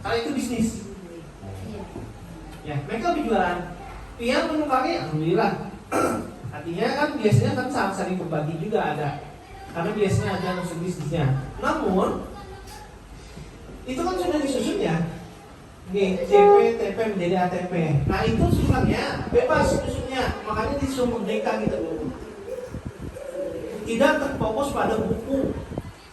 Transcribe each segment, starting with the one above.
Karena itu bisnis. Ya, mereka berjualan. Pian menukarnya, alhamdulillah. Artinya kan biasanya kan saling berbagi juga ada. Karena biasanya ada unsur bisnisnya. Namun itu kan sudah disusun ya. Nih, CP, TP menjadi ATP. Nah itu susahnya bebas susunnya, makanya disusun merdeka gitu loh. Tidak terfokus pada buku,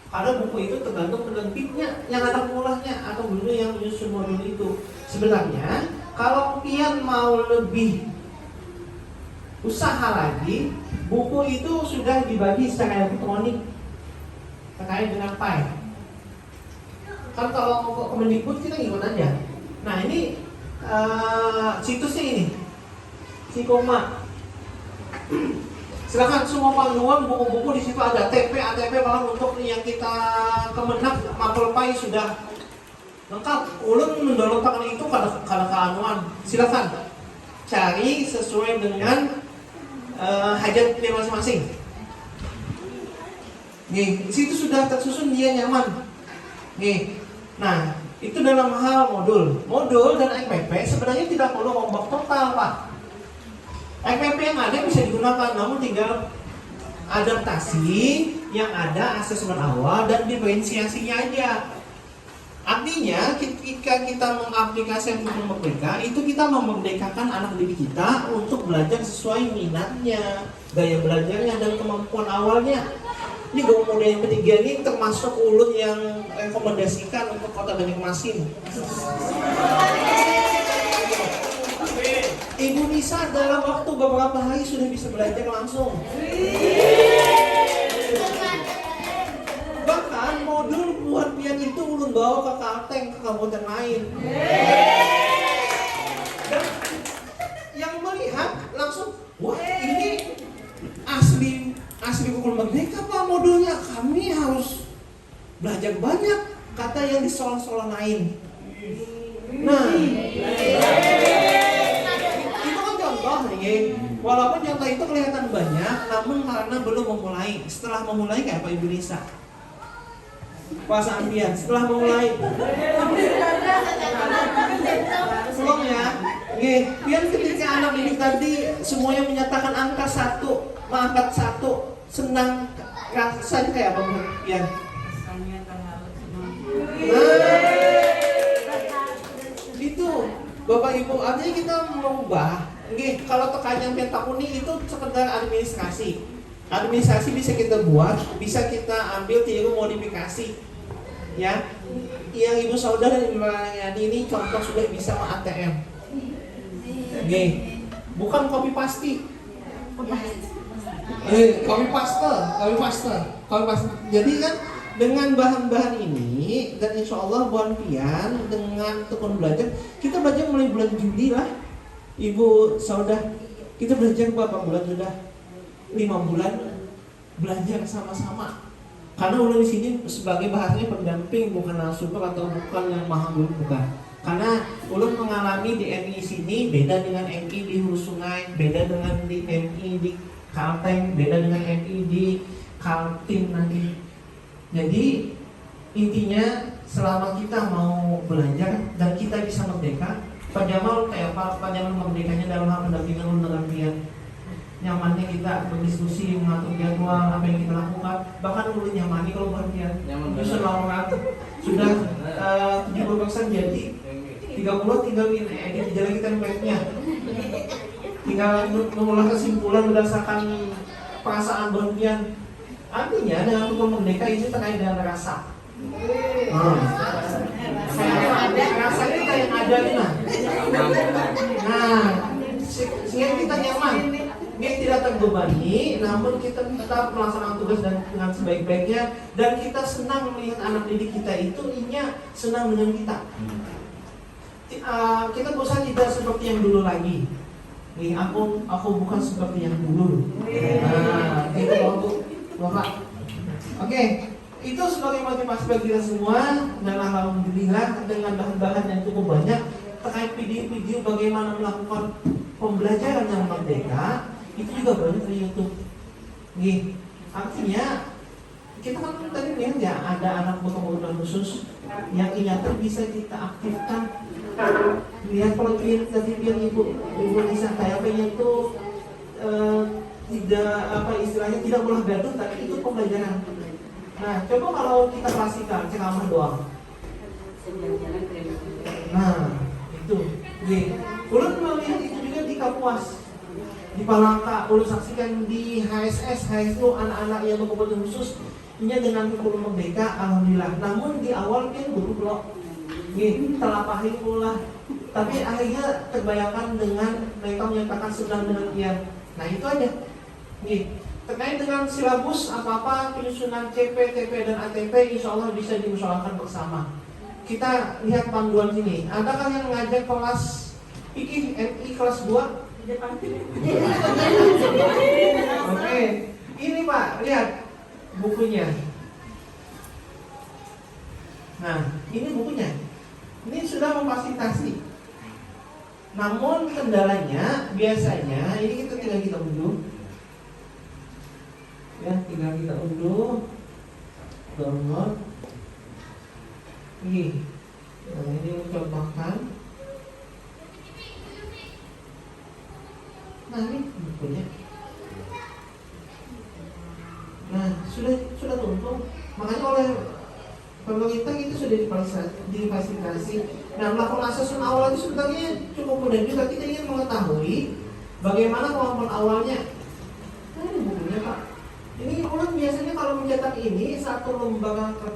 karena buku itu tergantung penerbitnya, yang ada mulahnya atau guru yang menyusun modul itu. Sebenarnya kalau pian mau lebih usaha lagi, buku itu sudah dibagi secara elektronik terkait dengan file. Kan kalau ke Kemendikbud kita ngikut aja. Nah ini situsnya ini, Sikoma. Silakan semua panduan buku-buku di situ ada TP, ATP, bahkan untuk yang kita Kemenhak Mapelpai sudah lengkap. Ulun mendownload pakan itu karena keanuan. Silakan cari sesuai dengan hajat dia masing-masing. Nih, di situ sudah tersusun dia nyaman. Nih, nah itu dalam hal modul dan EKPP sebenarnya tidak perlu rombak total, Pak. EKPP yang ada bisa digunakan, namun tinggal adaptasi yang ada, asesmen awal dan diferensiasinya aja. Artinya ketika kita mengaplikasikan kurikulum merdeka, itu kita memerdekakan anak didik kita untuk belajar sesuai minatnya, gaya belajarnya dan kemampuan awalnya. Ini modul yang ketiga ini termasuk ulun yang rekomendasikan untuk Kota Banjarmasin. Ibu Nisa dalam waktu beberapa hari sudah bisa belajar langsung. Bahkan modul buat pian itu ulun bawa ke Kalteng, ke kabupaten lain. Dan yang melihat langsung, wah ini asli kurikulum merdeka Pak modulnya. Kami harus belajar banyak, kata yang di sekolah-sekolah lain. Nah, itu kan contoh nih. Walaupun contoh itu kelihatan banyak, namun karena belum memulai. Setelah memulai kayak Pak Ibu Nisa, Pak Sampian, setelah memulai belum ya. Pian ketika anak didik tadi semuanya menyatakan angka 1, mengangkat 1, senang rasanya kayak apa Bu Pian? Rasanya terharu senang. Itu Bapak Ibu, artinya kita mengubah. Kalau tekannya Pian takuni itu sekedar administrasi. Administrasi bisa kita buat, bisa kita ambil tiru modifikasi. Ya, yang Ibu Saudara dan Ibu Mariani ini contoh sudah bisa ATM. Bukan copy paste. Copy paste. Jadi kan dengan bahan-bahan ini dan insya Allah buan pian dengan tekun belajar, kita belajar mulai bulan Juli lah, Ibu Saudara. Kita belajar berapa bulan sudah? 5 bulan belajar sama-sama. Karena ulun di sini sebagai bahasanya pendamping, bukan narasumber atau bukan yang maha guru, bukan. Karena ulun mengalami di MI sini beda dengan MI di Hulu Sungai, beda dengan di MI di Kalteng, beda dengan MI di Kaltim nanti. Jadi intinya selama kita mau belajar dan kita bisa merdeka, Pak Jamal kayak Pak Jamal merdekanya dalam hal pendampingan ulun dengan pian. Nyamannya kita berdiskusi, mengatur jadwal apa yang kita lakukan. Bahkan ulun nyamani kalau bukan pian. Justru orang sudah 70% jadi 30 tinggal edit jalan kita webnya. Tinggal mengolah kesimpulan berdasarkan perasaan berlebihan. Artinya dengan kurikulum merdeka ini terkait dengan rasa. Rasanya kita yang ada nih sehingga kita nyaman. Dia tidak terbebani, namun kita tetap melaksanakan tugas dengan sebaik-baiknya dan kita senang melihat anak didik kita itu senang dengan kita. Kita bosan tidak seperti yang dulu lagi. Aku bukan seperti yang dulu. Itu untuk Bapak. Oke, itu sebagai motivasi bagi kita semua dan alhamdulillah dengan bahan-bahan yang cukup banyak terkait video-video bagaimana melakukan pembelajaran yang merdeka itu juga banyak di YouTube. Artinya kita kan tadi lihat ya, ada anak berkebutuhan khusus yang ingatan bisa kita aktifkan. Lihat kalau tadi bilang ibu Nisa kayak pengen tuh tidak apa istilahnya tidak boleh gaduh, tapi itu pembelajaran. Nah, coba kalau kita klasikan ceramah doang. Nah, itu. Ulun melihat itu juga di Kapuas, di Palangka. Ulun saksikan di HSS itu anak-anak yang berkebutuhan khusus. Ini dengan kurikulum merdeka, alhamdulillah. Namun di awal kan buruk loh. Telapahin pula. Tapi akhirnya terbayangkan dengan mereka menyatakan sedang demikian. Nah itu aja. Terkait dengan silabus apa-apa penyusunan CP, TP dan ATP, insya Allah bisa dimusyawarahkan bersama. Kita lihat panduan sini. Adakah yang ngajak kelas fikih MI kelas 2? Oke. Ini Pak, lihat bukunya. Nah, ini bukunya. Ini sudah memfasilitasi. Namun kendalanya biasanya ini kita unduh. Ya, tinggal kita unduh, download. Nah, ini mencontohkan. Nah, ini bukunya. Nah, sudah tuntung. Makanya oleh pemerintah itu sudah difasilitasi. Nah, melakukan asesmen awal itu sebenarnya cukup mudah juga. Kita ingin mengetahui bagaimana kemampuan awalnya. Nah, ini bukunya Pak. Ini orang biasanya kalau mencetak ini satu lembaga kertas